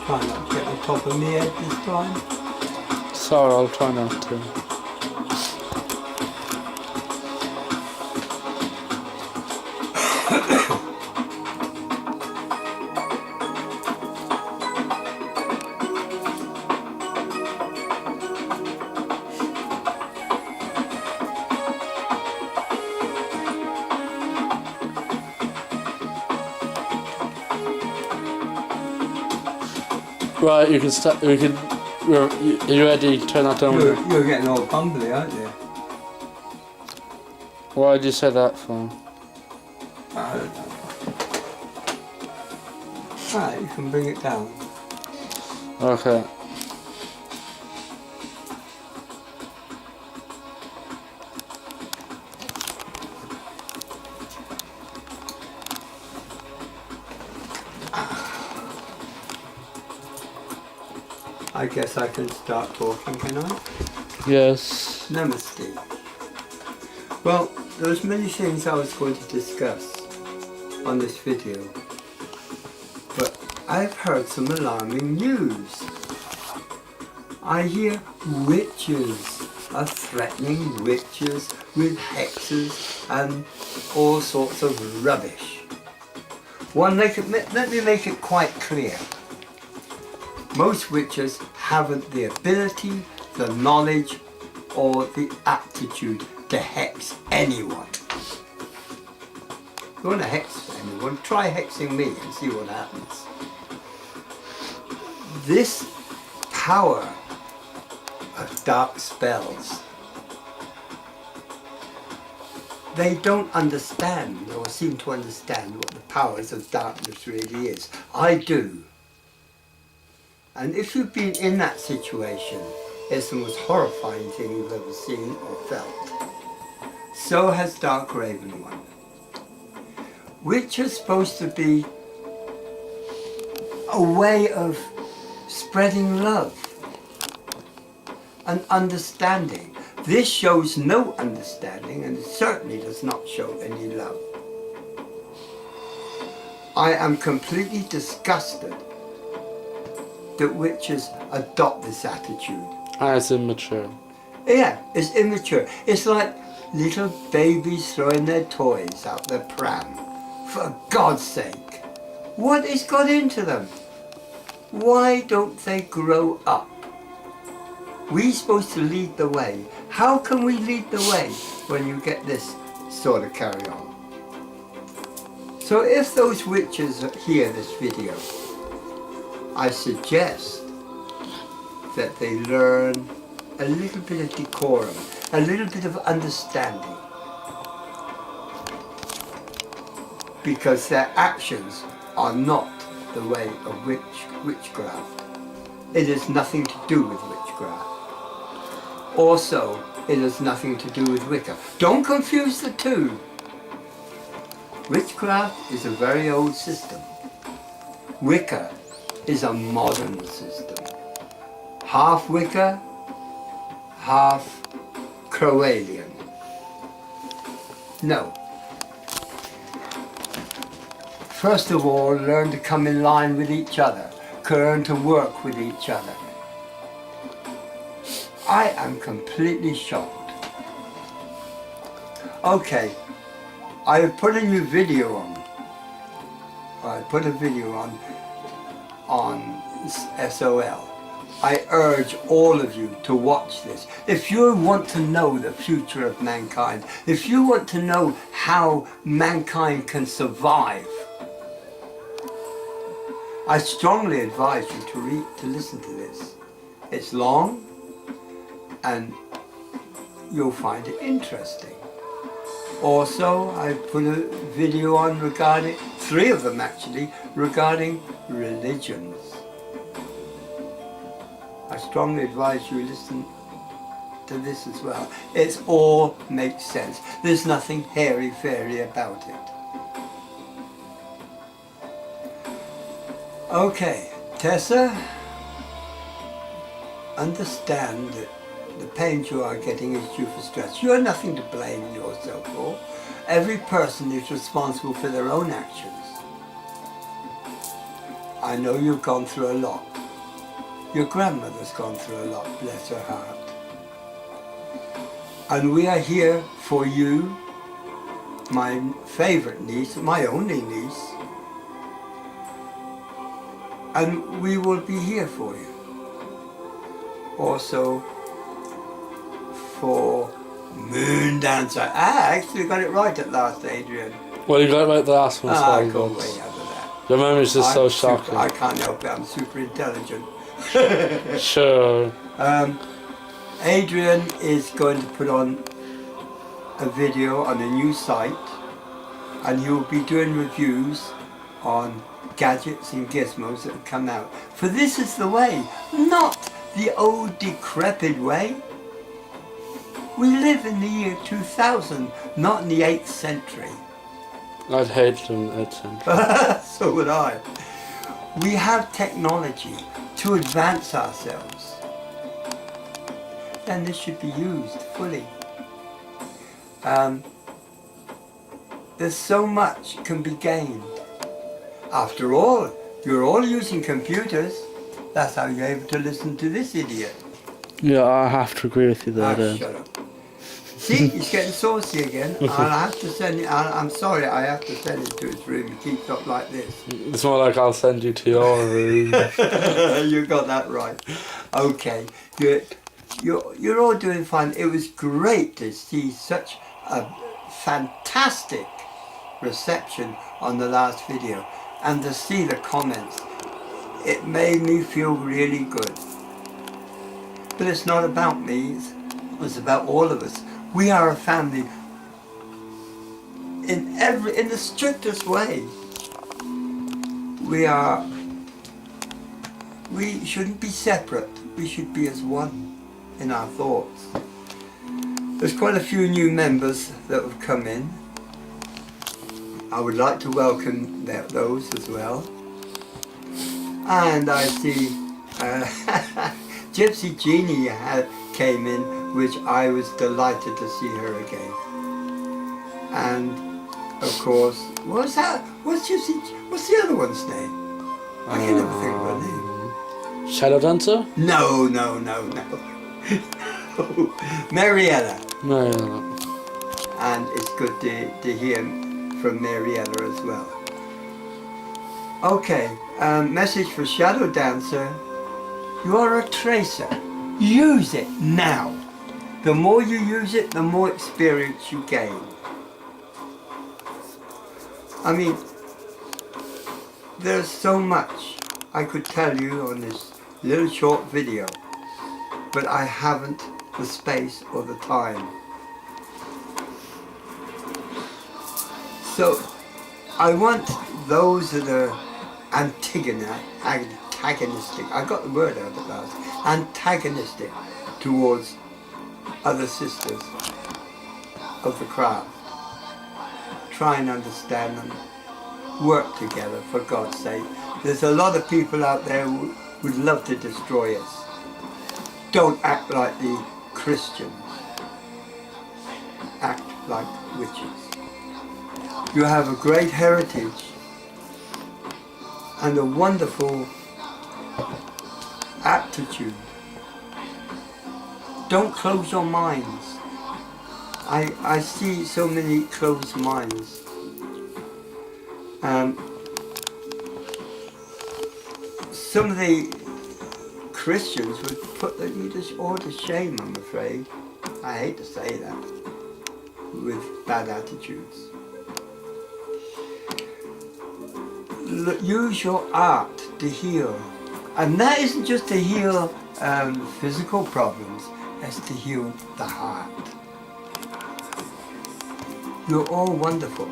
Try not to get the top of my head this time. Sorry, I'll try not to. Right, you can start. We can. Are you ready? Turn that on. You're getting all bumbly, aren't you? Why did you say that for? I don't know. Right, you can bring it down. Okay. I guess I can start talking, can I? Yes. Namaste. Well, there's many things I was going to discuss on this video, but I've heard some alarming news. I hear witches are threatening witches with hexes and all sorts of rubbish. Let me make it quite clear. Most witches haven't the ability, the knowledge, or the aptitude to hex anyone. If you want to hex anyone, try hexing me and see what happens. This power of dark spells, they don't understand or seem to understand what the powers of darkness really is. I do. And if you've been in that situation, it's the most horrifying thing you've ever seen or felt. So has Dark Raven One, which is supposed to be a way of spreading love and understanding. This shows no understanding, and it certainly does not show any love. I am completely disgusted that witches adopt this attitude. It's immature. Yeah, it's immature. It's like little babies throwing their toys out their pram. For God's sake, what has got into them? Why don't they grow up? We're supposed to lead the way. How can we lead the way when you get this sort of carry on? So if those witches hear this video, I suggest that they learn a little bit of decorum, a little bit of understanding, because their actions are not the way of witchcraft. It has nothing to do with witchcraft. Also, it has nothing to do with Wicca. Don't confuse the two. Witchcraft is a very old system. Wicca is a modern system. Half Wicca, half Crowellian. No. First of all, learn to come in line with each other. Learn to work with each other. I am completely shocked. Okay, I have put a new video on. I put a video on SOL. I urge all of you to watch this. If you want to know the future of mankind, if you want to know how mankind can survive, I strongly advise you to listen to this. It's long and you'll find it interesting. Also, I put a video on regarding, 3 of them actually, regarding religions. I strongly advise you listen to this as well. It all makes sense. There's nothing hairy-fairy about it. Okay, Tessa, understand that the pains you are getting is due for stress. You have nothing to blame yourself for. Every person is responsible for their own actions. I know you've gone through a lot. Your grandmother's gone through a lot, bless her heart. And we are here for you, my favourite niece, my only niece. And we will be here for you. Also for Moon Dancer. I actually got it right at last, Adrian. Well, you got it right the last one, I so go good. way out of that. Your memory's just so I'm shocking. I can't help it, I'm super intelligent. Sure. Adrian is going to put on a video on a new site, and he will be doing reviews on gadgets and gizmos that have come out. For this is the way, not the old decrepit way. We live in the year 2000, not in the 8th century. I'd hate them, Edson. So would I. We have technology to advance ourselves. And this should be used fully. There's so much can be gained. After all, you're all using computers. That's how you're able to listen to this idiot. Yeah, I have to agree with you there, Dan. Shut up. See, he's getting saucy again. I'll have to send it. I'm sorry, I have to send it to his room. He keeps up like this. It's more like I'll send you to your room. You got that right. Okay, you're all doing fine. It was great to see such a fantastic reception on the last video, and to see the comments. It made me feel really good. But it's not about me. It's about all of us. We are a family in the strictest way. We shouldn't be separate. We should be as one in our thoughts. There's quite a few new members that have come in. I would like to welcome those as well. And I see Gypsy Jeannie came in, which I was delighted to see her again. And of course, what's the other one's name? I can never think of her name. Shadow Dancer? No. Mariella. No. And it's good to hear from Mariella as well. Okay, message for Shadow Dancer. You are a tracer. Use it now. The more you use it, the more experience you gain. I mean, there's so much I could tell you on this little short video, but I haven't the space or the time. So, I want those that are antagonistic, I got the word out at last, antagonistic towards other sisters of the craft. Try and understand them, work together, for God's sake. There's a lot of people out there who would love to destroy us. Don't act like the Christians. Act like witches. You have a great heritage and a wonderful aptitude. Don't close your minds. I see so many closed minds. Some of the Christians would put you all to shame, I'm afraid. I hate to say that, with bad attitudes. Use your art to heal. And that isn't just to heal physical problems, it's to heal the heart. You're all wonderful,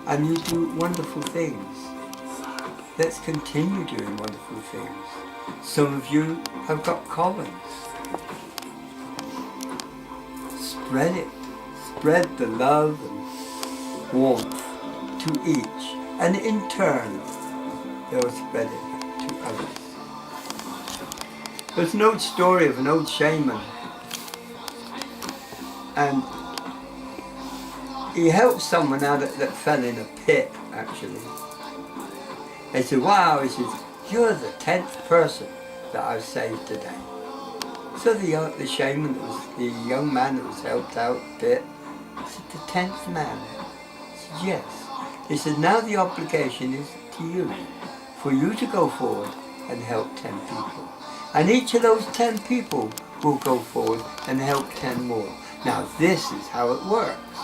and you do wonderful things. Let's continue doing wonderful things. Some of you have got collars. Spread it. Spread the love and warmth to each, and in turn, they'll spread it to others. There's an old story of an old shaman, and he helped someone out that fell in a pit, actually. They said, wow, he says, you're the 10th person that I've saved today. So the shaman, the young man that was helped out a bit, said the 10th man. I said, yes. He said, now the obligation is to you, for you to go forward and help 10 people. And each of those 10 people will go forward and help 10 more. Now this is how it works.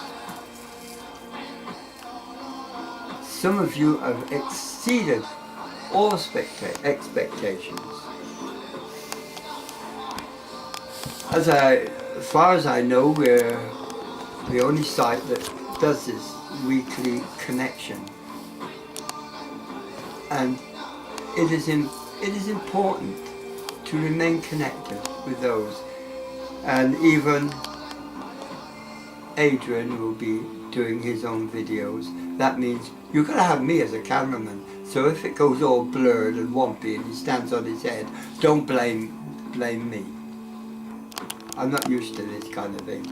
Some of you have exceeded all expectations. As far as I know, we're the only site that does this weekly connection, and it is important to remain connected with those. And even Adrian will be doing his own videos. That means you're going to have me as a cameraman. So if it goes all blurred and wompy and he stands on his head, don't blame me. I'm not used to this kind of thing.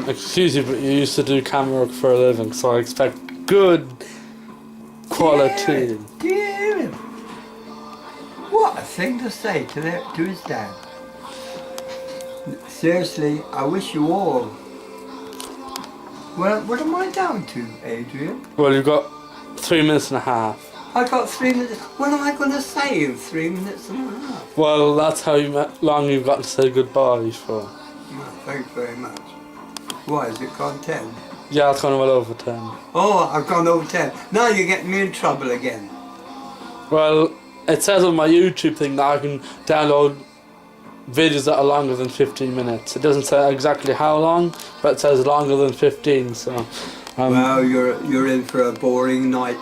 Excuse me, but you used to do camera work for a living, so I expect good quality. Dear him. What a thing to say to his dad. Seriously, I wish you all. Well, what am I down to, Adrian? Well, you've got 3 minutes and a half. I got 3 minutes. What am I going to say in 3 minutes and a half? Well, that's how long you've got to say goodbye for. Well, thanks very much. Why, has it gone 10? Yeah, it's gone well over 10. Oh, I've gone over 10. Now you're getting me in trouble again. Well, it says on my YouTube thing that I can download videos that are longer than 15 minutes. It doesn't say exactly how long, but it says longer than 15, so... Well, you're in for a boring night.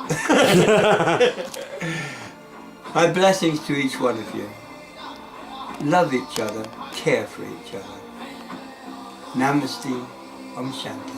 My blessings to each one of you. Love each other, care for each other. Namaste, Om Shanti.